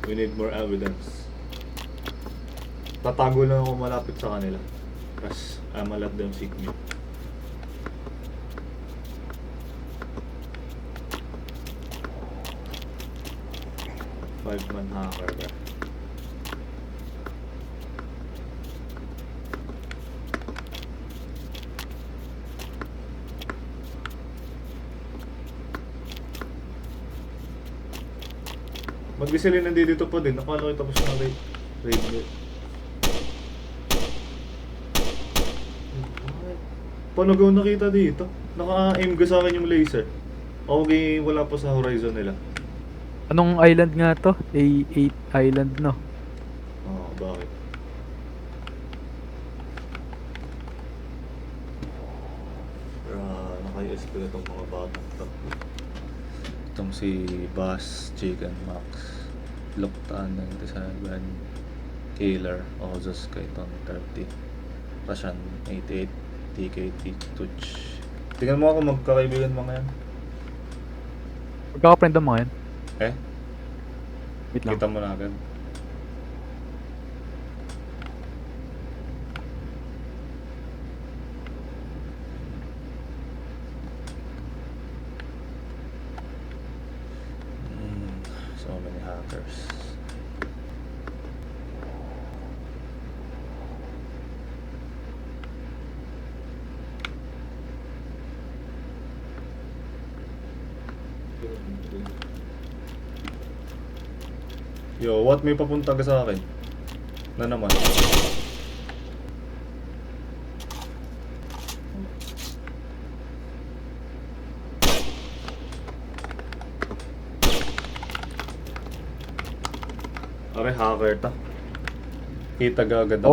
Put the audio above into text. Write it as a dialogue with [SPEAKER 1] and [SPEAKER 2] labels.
[SPEAKER 1] We need more evidence. Tatago lang ako malapit sa kanila. Cause I'ma let them seek me. Five-man hacker ba? Mag-gisilin nandito pa din. Nakala ko tapos na raid. Paano ko nakita dito? Naka-aim ka sa akin yung laser. Okay, wala pa sa horizon nila.
[SPEAKER 2] Anong island nga to? A8 island, no?
[SPEAKER 1] Oo, bakit? Naka-US ko itong mga batang to. Itong si Bass, Chicken Max, Loktan 97, Killer, Ozus Kaiton 30, Rashan 88, TKT, Tuch. Tingnan mo ako magkakaibigan mga yan.
[SPEAKER 2] Magkaka-friend ang mga yan.
[SPEAKER 1] Eh?
[SPEAKER 2] Wait lang.
[SPEAKER 1] Kita mo na agad. So many hackers. Yo, what may papunta ka sa akin? Na naman. Are hacker ta. Kita agad ako.